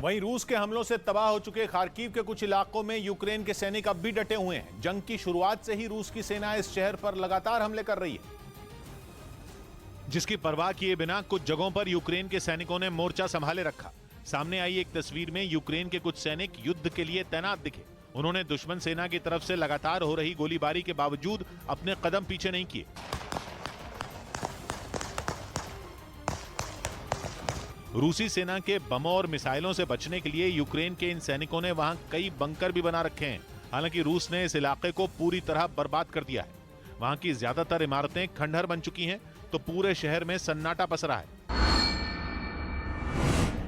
वहीं रूस के हमलों से तबाह हो चुके खार्किव के कुछ इलाकों में यूक्रेन के सैनिक अब भी डटे हुए हैं। जंग की शुरुआत से ही रूस की सेना इस शहर पर लगातार हमले कर रही है, जिसकी परवाह किए बिना कुछ जगहों पर यूक्रेन के सैनिकों ने मोर्चा संभाले रखा। सामने आई एक तस्वीर में यूक्रेन के कुछ सैनिक युद्ध के लिए तैनात दिखे। उन्होंने दुश्मन सेना की तरफ से लगातार हो रही गोलीबारी के बावजूद अपने कदम पीछे नहीं किए। रूसी सेना के बमों और मिसाइलों से बचने के लिए यूक्रेन के इन सैनिकों ने वहां कई बंकर भी बना रखे हैं। हालांकि रूस ने इस इलाके को पूरी तरह बर्बाद कर दिया है। वहां की ज्यादातर इमारतें खंडहर बन चुकी हैं, तो पूरे शहर में सन्नाटा पसरा है।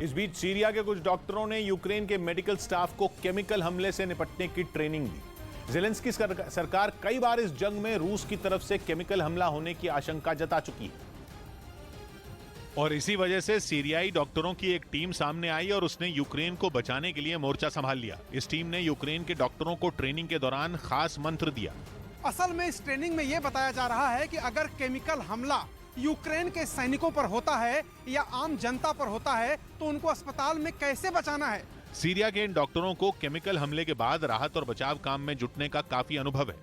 इस बीच सीरिया के कुछ डॉक्टरों ने यूक्रेन के मेडिकल स्टाफ को केमिकल हमले से निपटने की ट्रेनिंग दी। ज़ेलेंस्की सरकार कई बार इस जंग में रूस की तरफ से केमिकल हमला होने की आशंका जता चुकी है, और इसी वजह से सीरियाई डॉक्टरों की एक टीम सामने आई और उसने यूक्रेन को बचाने के लिए मोर्चा संभाल लिया। इस टीम ने यूक्रेन के डॉक्टरों को ट्रेनिंग के दौरान खास मंत्र दिया। असल में इस ट्रेनिंग में यह बताया जा रहा है कि अगर केमिकल हमला यूक्रेन के सैनिकों पर होता है या आम जनता पर होता है तो उनको अस्पताल में कैसे बचाना है। सीरिया के इन डॉक्टरों को केमिकल हमले के बाद राहत और बचाव काम में जुटने का काफी अनुभव है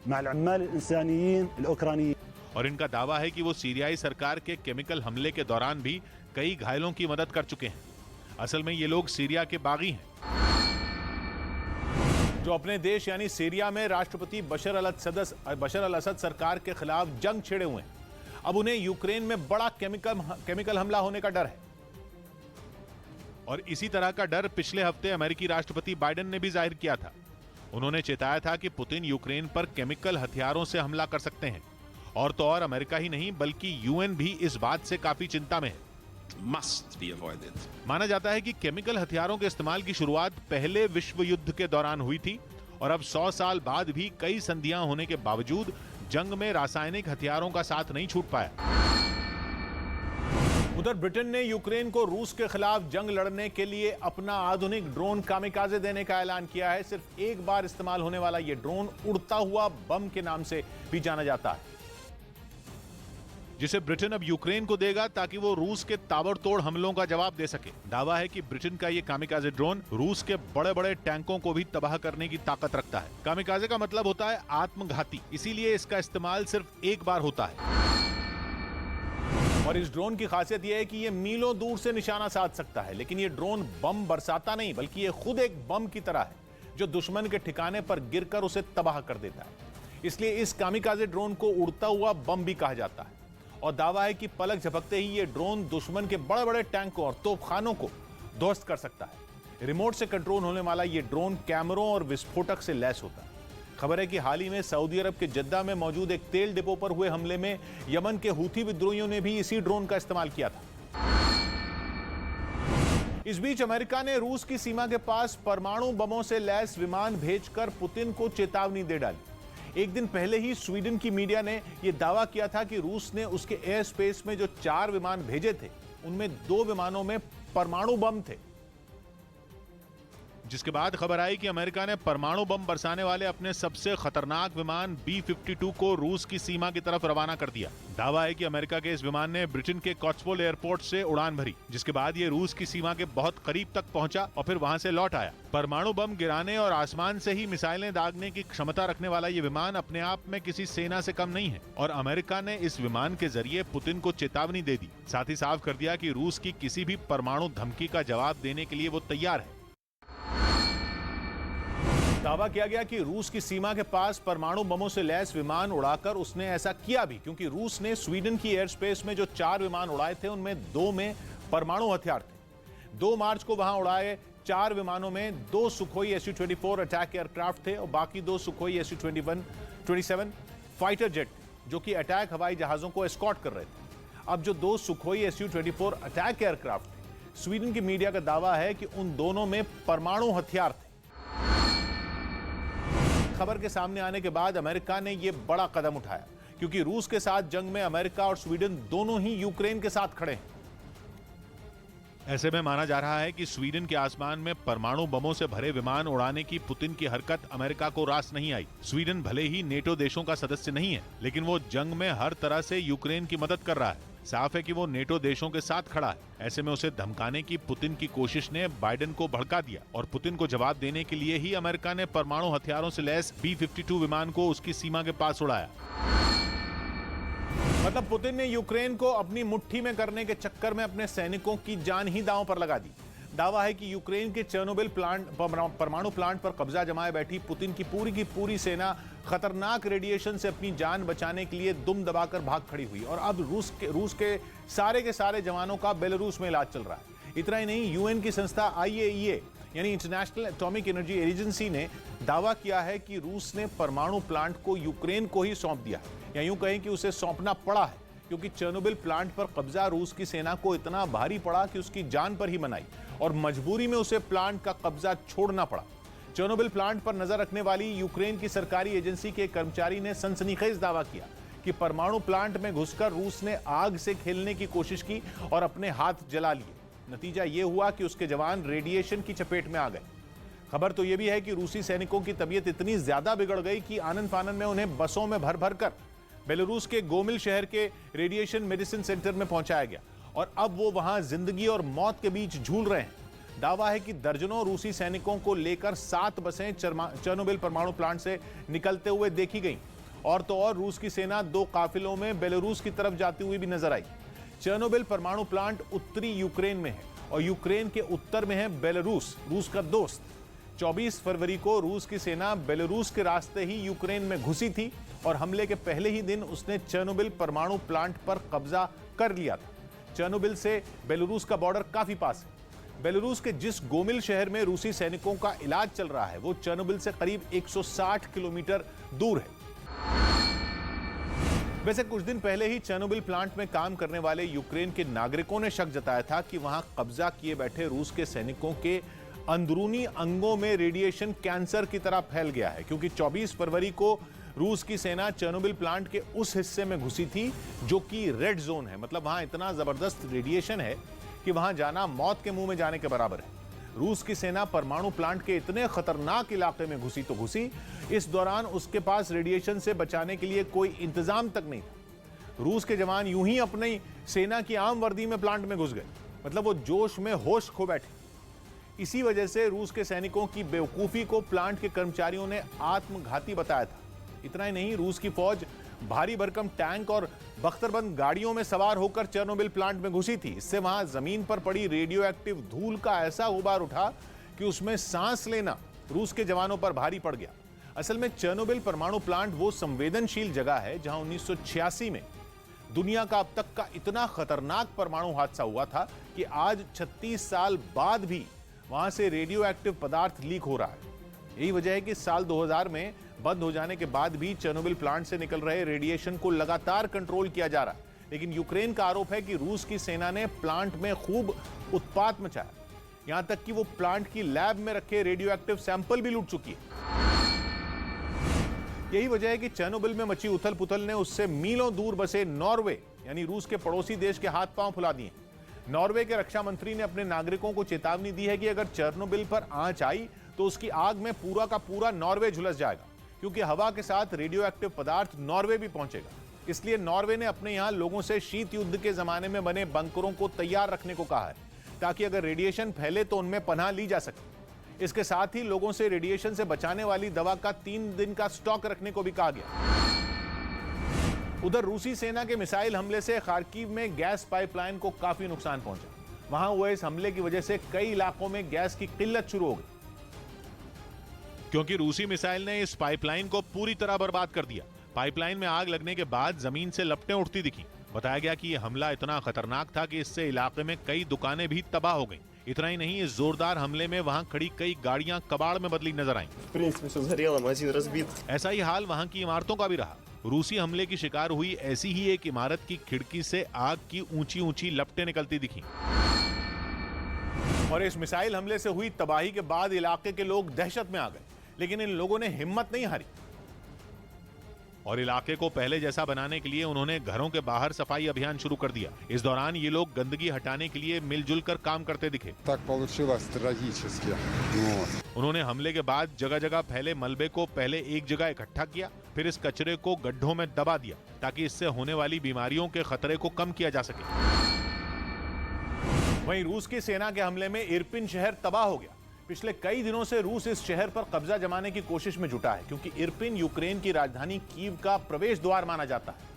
और इनका दावा है कि वो सीरियाई सरकार के केमिकल हमले के दौरान भी कई घायलों की मदद कर चुके हैं। असल में ये लोग सीरिया के बागी हैं, जो अपने देश यानी सीरिया में राष्ट्रपति बशर अल असद सरकार के खिलाफ जंग छेड़े हुए हैं। अब उन्हें यूक्रेन में बड़ा केमिकल हमला होने का डर है। और इसी तरह का डर पिछले हफ्ते अमेरिकी राष्ट्रपति बाइडेन ने भी जाहिर किया था। उन्होंने चेताया था कि पुतिन यूक्रेन पर केमिकल हथियारों से हमला कर सकते हैं। और तो और अमेरिका ही नहीं बल्कि यूएन भी इस बात से काफी चिंता में है। माना जाता है कि केमिकल हथियारों के इस्तेमाल की शुरुआत पहले विश्व युद्ध के दौरान हुई थी और अब 100 साल बाद भी कई संधियां होने के बावजूद जंग में रासायनिक हथियारों का साथ नहीं छूट पाया। उधर ब्रिटेन ने यूक्रेन को रूस के खिलाफ जंग लड़ने के लिए अपना आधुनिक ड्रोन कामिकाजे देने का ऐलान किया है। सिर्फ एक बार इस्तेमाल होने वाला यह ड्रोन उड़ता हुआ बम के नाम से भी जाना जाता है, जिसे ब्रिटेन अब यूक्रेन को देगा ताकि वो रूस के ताबड़तोड़ हमलों का जवाब दे सके। दावा है कि ब्रिटेन का ये कामिकाजे ड्रोन रूस के बड़े बड़े टैंकों को भी तबाह करने की ताकत रखता है। कामिकाजे का मतलब होता है आत्मघाती, इसीलिए इसका इस्तेमाल सिर्फ एक बार होता है। और इस ड्रोन की खासियत यह है कि यह मीलों दूर से निशाना साध सकता है, लेकिन यह ड्रोन बम बरसाता नहीं बल्कि यह खुद एक बम की तरह है जो दुश्मन के ठिकाने पर गिरकर उसे तबाह कर देता है। इसलिए इस कामिकाजे ड्रोन को उड़ता हुआ बम भी कहा जाता है। और दावा है कि पलक झपकते ही यह ड्रोन दुश्मन के बड़े बड़े टैंकों और तोपखानों को ध्वस्त कर सकता है। रिमोट से कंट्रोल होने वाला यह ड्रोन कैमरों और विस्फोटक से लैस होता है। खबर है कि हाल ही में सऊदी अरब के जद्दा में मौजूद एक तेल डिपो पर हुए हमले में यमन के हूथी विद्रोहियों ने भी इसी ड्रोन का इस्तेमाल किया था। इस बीच अमेरिका ने रूस की सीमा के पास परमाणु बमों से लैस विमान भेजकर पुतिन को चेतावनी दे डाली। एक दिन पहले ही स्वीडन की मीडिया ने यह दावा किया था कि रूस ने उसके एयर स्पेस में जो 4 विमान भेजे थे उनमें 2 विमानों में परमाणु बम थे, जिसके बाद खबर आई कि अमेरिका ने परमाणु बम बरसाने वाले अपने सबसे खतरनाक विमान B-52 को रूस की सीमा की तरफ रवाना कर दिया। दावा है कि अमेरिका के इस विमान ने ब्रिटेन के कॉट्सवोल्ड एयरपोर्ट से उड़ान भरी, जिसके बाद ये रूस की सीमा के बहुत करीब तक पहुंचा और फिर वहां से लौट आया। परमाणु बम गिराने और आसमान से ही मिसाइलें दागने की क्षमता रखने वाला ये विमान अपने आप में किसी सेना से कम नहीं है और अमेरिका ने इस विमान के जरिए पुतिन को चेतावनी दे दी। साथ ही साफ कर दिया कि रूस की किसी भी परमाणु धमकी का जवाब देने के लिए वो तैयार है। दावा किया गया कि रूस की सीमा के पास परमाणु बमों से लैस विमान उड़ाकर उसने ऐसा किया भी क्योंकि रूस ने स्वीडन की एयर स्पेस में जो 4 विमान उड़ाए थे उनमें 2 में परमाणु हथियार थे। 2 मार्च को वहां उड़ाए 4 विमानों में 2 सुखोई Su-24 अटैक एयरक्राफ्ट थे और बाकी 2 सुखोई Su-27 फाइटर जेट जो कि अटैक हवाई जहाजों को एस्कॉर्ट कर रहे थे। अब जो 2 सुखोई Su-24 अटैक एयरक्राफ्ट थे, स्वीडन की मीडिया का दावा है कि उन दोनों में परमाणु हथियार थे। खबर के सामने आने के बाद अमेरिका ने यह बड़ा कदम उठाया क्योंकि रूस के साथ जंग में अमेरिका और स्वीडन दोनों ही यूक्रेन के साथ खड़े हैं। ऐसे में माना जा रहा है कि स्वीडन के आसमान में परमाणु बमों से भरे विमान उड़ाने की पुतिन की हरकत अमेरिका को रास नहीं आई। स्वीडन भले ही नेटो देशों का सदस्य नहीं है, लेकिन वो जंग में हर तरह से यूक्रेन की मदद कर रहा है। साफ है कि वो नेटो देशों के साथ खड़ा है। ऐसे में उसे धमकाने की पुतिन की कोशिश ने बाइडेन को भड़का दिया और पुतिन को जवाब देने के लिए ही अमेरिका ने परमाणु हथियारों से लैस B-52 विमान को उसकी सीमा के पास उड़ाया। मतलब पुतिन ने यूक्रेन को अपनी मुट्ठी में करने के चक्कर में अपने सैनिकों की जान ही दांव पर लगा दी। दावा है कि यूक्रेन के चेर्नोबिल परमाणु प्लांट पर कब्जा जमाए बैठी पुतिन की पूरी सेना खतरनाक रेडिएशन से अपनी जान बचाने के लिए दुम दबाकर भाग खड़ी हुई और अब रूस के सारे जवानों का बेलारूस में इलाज चल रहा है। इतना ही नहीं, यूएन की संस्था IAEA यानी इंटरनेशनल एटॉमिक एनर्जी एजेंसी ने दावा किया है कि रूस ने परमाणु प्लांट को यूक्रेन को ही सौंप दिया, या यूं कहें कि उसे सौंपना पड़ा है, क्योंकि चेर्नोबिल प्लांट पर कब्जा रूस की सेना को इतना भारी पड़ा कि उसकी जान पर ही मनाई और मजबूरी में उसे प्लांट का कब्जा छोड़ना पड़ा। चेर्नोबिल प्लांट पर नजर रखने वाली यूक्रेन की सरकारी एजेंसी के कर्मचारी ने सनसनीखेज दावा किया कि परमाणु प्लांट में घुसकर रूस ने आग से खेलने की कोशिश की और अपने हाथ जला लिए। नतीजा यह हुआ कि उसके जवान रेडिएशन की चपेट में आ गए। खबर तो यह भी है कि रूसी सैनिकों की तबीयत इतनी ज्यादा बिगड़ गई कि आनंद फानन में उन्हें बसों में भर भर कर बेलारूस के गोमिल शहर के रेडिएशन मेडिसिन सेंटर में पहुंचाया गया और अब वो वहां जिंदगी और मौत के बीच झूल रहे हैं। दावा है कि दर्जनों रूसी सैनिकों को लेकर 7 बसें चेर्नोबिल परमाणु प्लांट से निकलते हुए देखी गईं और तो और रूस की सेना 2 काफिलों में बेलारूस की तरफ जाती हुई भी नजर आई। चेर्नोबिल परमाणु प्लांट उत्तरी यूक्रेन में है और यूक्रेन के उत्तर में है बेलारूस, रूस का दोस्त। 24 फरवरी को रूस की सेना बेलारूस के रास्ते ही यूक्रेन में घुसी थी और हमले के पहले ही दिन उसने चेर्नोबिल परमाणु प्लांट पर कब्जा कर लिया था। चेर्नोबिल से बेलारूस का बॉर्डर काफी पास है। बेलारूस के जिस गोमिल शहर में रूसी सैनिकों का इलाज चल रहा है वो चेर्नोबिल से करीब 160 किलोमीटर दूर है। वैसे कुछ दिन पहले ही चेर्नोबिल प्लांट में काम करने वाले यूक्रेन के नागरिकों ने शक जताया था कि वहां कब्जा किए बैठे रूस के सैनिकों के अंदरूनी अंगों में रेडिएशन कैंसर की तरह फैल गया है, क्योंकि 24 फरवरी को रूस की सेना चेर्नोबिल प्लांट के उस हिस्से में घुसी थी जो कि रेड जोन है। मतलब वहां इतना जबरदस्त रेडिएशन है कि वहां जाना मौत के मुंह में जाने के बराबर है। रूस की सेना परमाणु प्लांट के इतने खतरनाक इलाके में घुसी तो घुसी, इस दौरान उसके पास रेडिएशन से बचाने के लिए कोई इंतजाम तक नहीं था। रूस के जवान यूं ही अपनी सेना की आम वर्दी में प्लांट में घुस गए। मतलब वो जोश में होश खो बैठे। इसी वजह से रूस के सैनिकों की बेवकूफी को प्लांट के कर्मचारियों ने आत्मघाती बताया था। इतना ही नहीं, रूस की फौज भारी भरकम टैंक और बख्तरबंद गाड़ियों में सवार होकर चेर्नोबिल प्लांट में घुसी थी। इससे वहां जमीन पर पड़ी रेडियो एक्टिव धूल का ऐसा गुबार उठा कि उसमें सांस लेना रूस के जवानों पर भारी पड़ गया। असल में चेर्नोबिल परमाणु प्लांट वो संवेदनशील जगह है जहां 1986 में दुनिया का अब तक का इतना खतरनाक परमाणु हादसा हुआ था कि आज 36 साल बाद भी वहां से रेडियो एक्टिव पदार्थ लीक हो रहा है। यही वजह है कि साल 2000 में बंद हो जाने के बाद भी चेर्नोबिल प्लांट से निकल रहे रेडिएशन को लगातार कंट्रोल किया जा रहा है। लेकिन यूक्रेन का आरोप है कि रूस की सेना ने प्लांट में खूब उत्पात मचाया, यहां तक कि वो प्लांट की लैब में रखे रेडियो एक्टिव सैंपल भी लूट चुकी है। यही वजह है कि चेर्नोबिल में मची उथल पुथल ने उससे मीलों दूर बसे नॉर्वे यानी रूस के पड़ोसी देश के हाथ पांव फुला दिए। नॉर्वे के रक्षा मंत्री ने अपने नागरिकों को चेतावनी दी है कि अगर चेर्नोबिल पर आंच आई तो उसकी आग में पूरा का पूरा नॉर्वे झुलस जाएगा, क्योंकि हवा के साथ रेडियो एक्टिव पदार्थ नॉर्वे भी पहुंचेगा। इसलिए नॉर्वे ने अपने यहां लोगों से शीत युद्ध के जमाने में बने बंकरों को तैयार रखने को कहा है, ताकि अगर रेडिएशन फैले तो उनमें पनाह ली जा सके। इसके साथ ही लोगों से रेडिएशन से बचाने वाली दवा का 3 दिन का स्टॉक रखने को भी कहा गया। उधर रूसी सेना के मिसाइल हमले से खार्किव में गैस पाइपलाइन को काफी नुकसान पहुंचा। वहां हुए इस हमले की वजह से कई इलाकों में गैस की किल्लत शुरू हो गई, क्योंकि रूसी मिसाइल ने इस पाइपलाइन को पूरी तरह बर्बाद कर दिया। पाइपलाइन में आग लगने के बाद जमीन से लपटें उठती दिखी। बताया गया कि यह हमला इतना खतरनाक था कि इससे इलाके में कई दुकानें भी तबाह हो गईं। इतना ही नहीं, इस जोरदार हमले में वहां खड़ी कई गाड़ियां कबाड़ में बदली नजर आईं। ऐसा ही हाल वहां की इमारतों का भी रहा। रूसी हमले की शिकार हुई ऐसी ही एक इमारत की खिड़की से आग की ऊंची ऊंची लपटें निकलती दिखी। और इस मिसाइल हमले से हुई तबाही के बाद इलाके के लोग दहशत में आ गए, लेकिन इन लोगों ने हिम्मत नहीं हारी और इलाके को पहले जैसा बनाने के लिए उन्होंने घरों के बाहर सफाई अभियान शुरू कर दिया। इस दौरान ये लोग गंदगी हटाने के लिए मिलजुल कर काम करते दिखे। उन्होंने हमले के बाद जगह जगह फैले मलबे को पहले एक जगह इकट्ठा किया फिर इस कचरे को गड्ढों में दबा दिया ताकि इससे होने वाली बीमारियों के खतरे को कम किया जा सके। वहीं रूस की सेना के हमले में इरपिन शहर तबाह हो गया। पिछले कई दिनों से रूस इस शहर पर कब्जा जमाने की कोशिश में जुटा है, क्योंकि इरपिन यूक्रेन की राजधानी कीव का प्रवेश द्वार माना जाता है।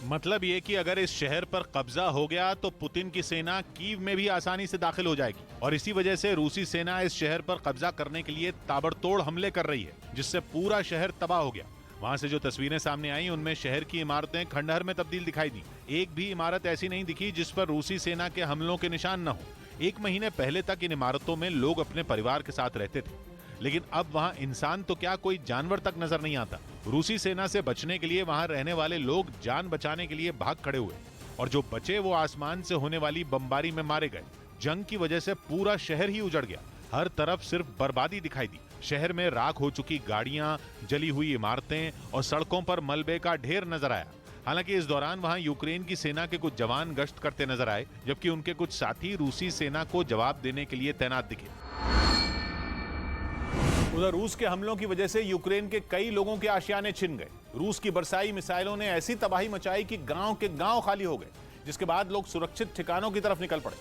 मतलब ये कि अगर इस शहर पर कब्जा हो गया तो पुतिन की सेना कीव में भी आसानी से दाखिल हो जाएगी, और इसी वजह से रूसी सेना इस शहर पर कब्जा करने के लिए ताबड़तोड़ हमले कर रही है, जिससे पूरा शहर तबाह हो गया। वहां से जो तस्वीरें सामने आई उनमें शहर की इमारतें खंडहर में तब्दील दिखाई दी। एक भी इमारत ऐसी नहीं दिखी जिस पर रूसी सेना के हमलों के निशान न हो। 1 महीने पहले तक इन इमारतों में लोग अपने परिवार के साथ रहते थे, लेकिन अब वहां इंसान तो क्या कोई जानवर तक नजर नहीं आता। रूसी सेना से बचने के लिए वहां रहने वाले लोग जान बचाने के लिए भाग खड़े हुए, और जो बचे वो आसमान से होने वाली बमबारी में मारे गए। जंग की वजह से पूरा शहर ही उजड़ गया। हर तरफ सिर्फ बर्बादी दिखाई दी। शहर में राख हो चुकी गाड़ियां, जली हुई इमारतें और सड़कों पर मलबे का ढेर नजर आया। हालांकि इस दौरान वहां यूक्रेन की सेना के कुछ जवान गश्त करते नजर आए, जबकि उनके कुछ साथी रूसी सेना को जवाब देने के लिए तैनात दिखे। उधर रूस के हमलों की वजह से यूक्रेन के कई लोगों के आशियाने छिन गए। रूस की बरसाई मिसाइलों ने ऐसी तबाही मचाई कि गांव के गांव खाली हो गए, जिसके बाद लोग सुरक्षित ठिकानों की तरफ निकल पड़े।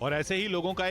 और ऐसे ही लोगों का